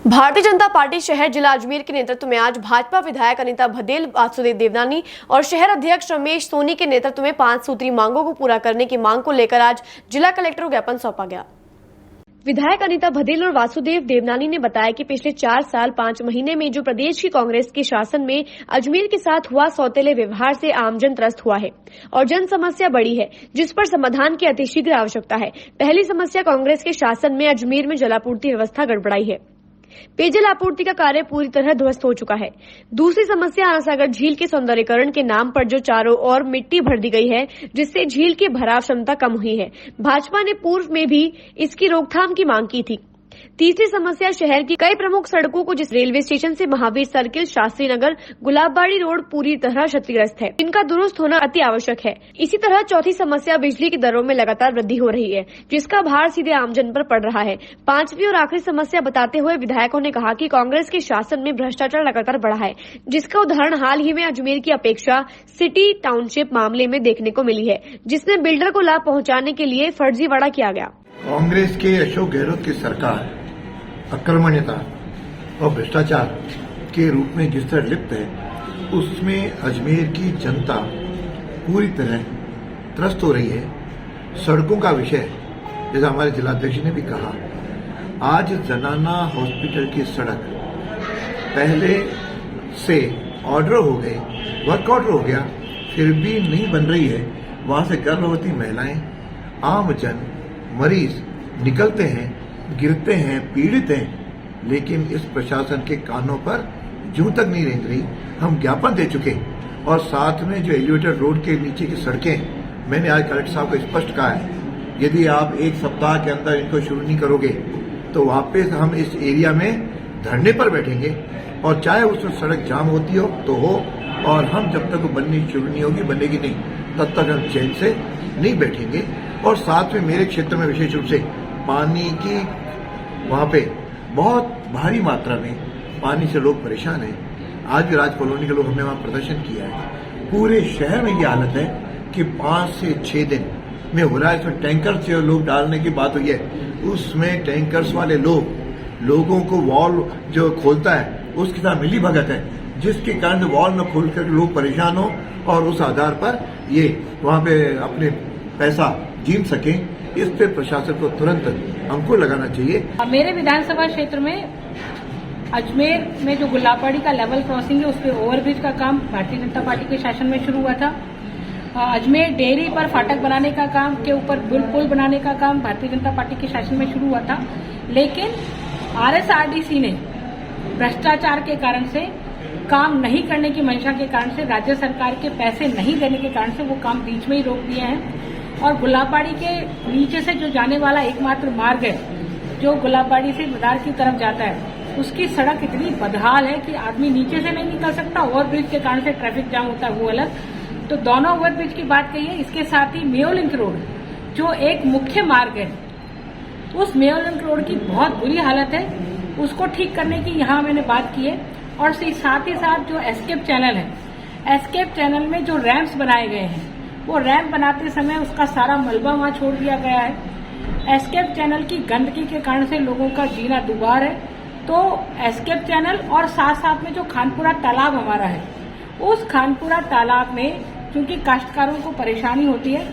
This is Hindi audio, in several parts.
भारतीय जनता पार्टी शहर जिला अजमेर के नेतृत्व में आज भाजपा विधायक अनीता भदेल, वासुदेव देवनानी और शहर अध्यक्ष रमेश सोनी के नेतृत्व में 5 सूत्री मांगों को पूरा करने की मांग को लेकर आज जिला कलेक्टर को ज्ञापन सौंपा गया। विधायक अनीता भदेल और वासुदेव देवनानी ने बताया कि पिछले 4 साल 5 महीने में जो प्रदेश की कांग्रेस के शासन में अजमेर के साथ हुआ सौतेले व्यवहार से आमजन त्रस्त हुआ है और जन समस्या बड़ी है, जिस पर समाधान की अतिशीघ्र आवश्यकता है। पहली समस्या, कांग्रेस के शासन में अजमेर में जलापूर्ति व्यवस्था गड़बड़ाई है। पेयजल आपूर्ति का कार्य पूरी तरह ध्वस्त हो चुका है। दूसरी समस्या, आनासागर झील के सौंदर्यीकरण के नाम पर जो चारों ओर मिट्टी भर दी गई है, जिससे झील की भराव क्षमता कम हुई है। भाजपा ने पूर्व में भी इसकी रोकथाम की मांग की थी। तीसरी समस्या, शहर की कई प्रमुख सड़कों को, जिस रेलवे स्टेशन से महावीर सर्किल, शास्त्री नगर, गुलाबबाड़ी रोड पूरी तरह क्षतिग्रस्त है, इनका दुरुस्त होना अति आवश्यक है। इसी तरह चौथी समस्या, बिजली की दरों में लगातार वृद्धि हो रही है, जिसका भार सीधे आमजन पर पड़ रहा है। पांचवी और आखिरी समस्या बताते हुए विधायकों ने कहा कि कांग्रेस के शासन में भ्रष्टाचार लगातार बढ़ा है, जिसका उदाहरण हाल ही में अजमेर की अपेक्षा सिटी टाउनशिप मामले में देखने को मिली है, जिसमें बिल्डर को लाभ पहुंचाने के लिए फर्जीवाड़ा किया गया। कांग्रेस के अशोक गहलोत की सरकार अक्रमण्यता और भ्रष्टाचार के रूप में जिस तरह लिप्त है, उसमें अजमेर की जनता पूरी तरह त्रस्त हो रही है। सड़कों का विषय, जैसा हमारे जिलाध्यक्ष ने भी कहा, आज जनाना हॉस्पिटल की सड़क पहले से ऑर्डर हो गए, वर्क ऑर्डर हो गया, फिर भी नहीं बन रही है। वहां से गर्भवती महिलाएं, आम जन, मरीज निकलते हैं, गिरते हैं, पीड़ित हैं, लेकिन इस प्रशासन के कानों पर जूं तक नहीं रेंग रही। हम ज्ञापन दे चुके और साथ में जो एलिवेटेड रोड के नीचे की सड़कें, मैंने आज कलेक्टर साहब को स्पष्ट कहा है, यदि आप 1 सप्ताह के अंदर इनको शुरू नहीं करोगे तो वापस हम इस एरिया में धरने पर बैठेंगे, और चाहे उसमें सड़क जाम होती हो तो हो, और हम जब तक वो बननी शुरू नहीं होगी, बनेगी नहीं, तब तक हम चैन से नहीं बैठेंगे। और साथ में मेरे क्षेत्र में विशेष रूप से पानी की, वहां पे बहुत भारी मात्रा में पानी से लोग परेशान हैं। आज भी राज कॉलोनी के लोग, हमने वहां प्रदर्शन किया है। पूरे शहर में ये हालत है कि 5 से 6 दिन में हो रहा है। इसमें टैंकर से लोग डालने की बात हुई है, उसमें टैंकर्स वाले लोगों को वॉल जो खोलता है उसके साथ मिली भगत है, जिसके कारण वॉल न खोल कर लोग परेशान हो और उस आधार पर ये वहां पे अपने पैसा जीत सके। इस पे प्रशासन को तुरंत अंकुश लगाना चाहिए। मेरे विधानसभा क्षेत्र में अजमेर में जो गुलाबबाड़ी का लेवल क्रॉसिंग है, उस पे ओवरब्रिज का काम भारतीय जनता पार्टी के शासन में शुरू हुआ था। अजमेर डेयरी पर फाटक बनाने का काम के ऊपर पुल बनाने का काम भारतीय जनता पार्टी के शासन में शुरू हुआ था, लेकिन RSRDC ने भ्रष्टाचार के कारण से, काम नहीं करने की मंशा के कारण से, राज्य सरकार के पैसे नहीं देने के कारण से वो काम बीच में ही रोक दिए हैं। और गुलाबबाड़ी के नीचे से जो जाने वाला एकमात्र मार्ग है, जो गुलाबबाड़ी से मदार की तरफ जाता है, उसकी सड़क इतनी बदहाल है कि आदमी नीचे से नहीं निकल सकता। ओवरब्रिज के कारण से ट्रैफिक जाम होता है, वो अलग। तो दोनों ओवरब्रिज की बात कही है। इसके साथ ही मेयो लिंक रोड, जो एक मुख्य मार्ग है, उस मेयो लिंक रोड की बहुत बुरी हालत है, उसको ठीक करने की यहाँ मैंने बात की है। और साथ ही साथ जो एस्केप चैनल है, एस्केप चैनल में जो रैंप्स बनाए गए हैं, वो रैंप बनाते समय उसका सारा मलबा वहां छोड़ दिया गया है। एस्केप चैनल की गंदगी के कारण से लोगों का जीना दुर्वार है। तो एस्केप चैनल और साथ साथ में जो खानपुरा तालाब हमारा है, उस खानपुरा तालाब में क्योंकि काश्तकारों को परेशानी होती है,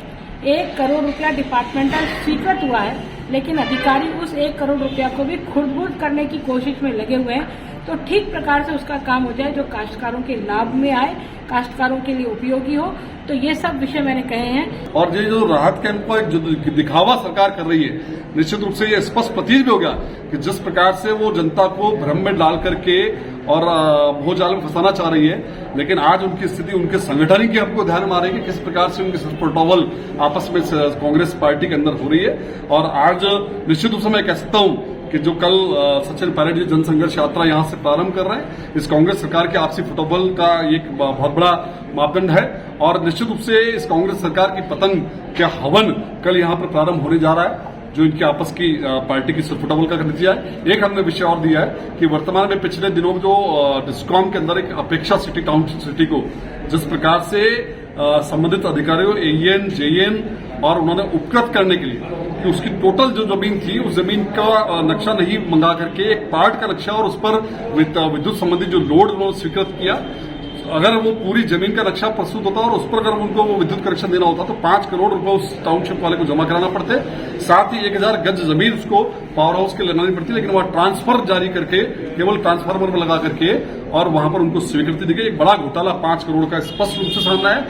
1 करोड़ रुपया डिपार्टमेंटल स्वीकृत हुआ है, लेकिन अधिकारी उस 1 करोड़ रुपया को भी खुर्द-बुर्द करने की कोशिश में लगे हुए हैं। तो ठीक प्रकार से उसका काम हो जाए, जो काश्तकारों के लाभ में आए, काश्तकारों के लिए उपयोगी हो। तो ये सब विषय मैंने कहे हैं। और ये जो राहत कैंप को एक जो दिखावा सरकार कर रही है, निश्चित रूप से ये स्पष्ट प्रतीत भी हो गया कि जिस प्रकार से वो जनता को भ्रम में डाल करके और भोजाल में फंसाना चाह रही है, लेकिन आज उनकी स्थिति उनके संगठन की हमको ध्यान में आ रही है कि किस प्रकार से उनकी सस्पर्टोवल आपस में कांग्रेस पार्टी के अंदर हो रही है। और आज निश्चित रूप से मैं कह सकता हूं कि जो कल सचिन पायलट जी जनसंघर्ष यात्रा यहां से प्रारंभ कर रहे हैं, इस कांग्रेस सरकार के आपसी फुटबॉल का एक बहुत बड़ा मापदंड है। और निश्चित रूप से इस कांग्रेस सरकार की पतंग का हवन कल यहां पर प्रारंभ होने जा रहा है, जो इनकी आपस की पार्टी की फुटबॉल का नतीजा है। एक हमने विषय और दिया है कि वर्तमान में पिछले दिनों में जो डिस्कॉम के अंदर एक अपेक्षा सिटी टाउन सिटी को जिस प्रकार से संबंधित अधिकारियों, AEN, JEN और उन्होंने उपकृत करने के लिए कि उसकी टोटल जो जमीन थी उस जमीन का नक्शा नहीं मंगा करके एक पार्ट का नक्शा और उस पर विद्युत संबंधी जो लोड उन्होंने स्वीकृत किया। अगर वो पूरी जमीन का नक्शा प्रस्तुत होता और उस पर अगर उनको वो विद्युत कनेक्शन देना होता तो 5 करोड़ रुपए उस टाउनशिप वाले को जमा कराना पड़ते। साथ ही 1000 गज जमीन उसको पावर हाउस के लेना पड़ती, लेकिन वहां ट्रांसफर जारी करके केवल ट्रांसफार्मर में लगा करके और वहां पर उनको स्वीकृति दी गई। एक बड़ा घोटाला 5 करोड़ का स्पष्ट रूप से सामने आया।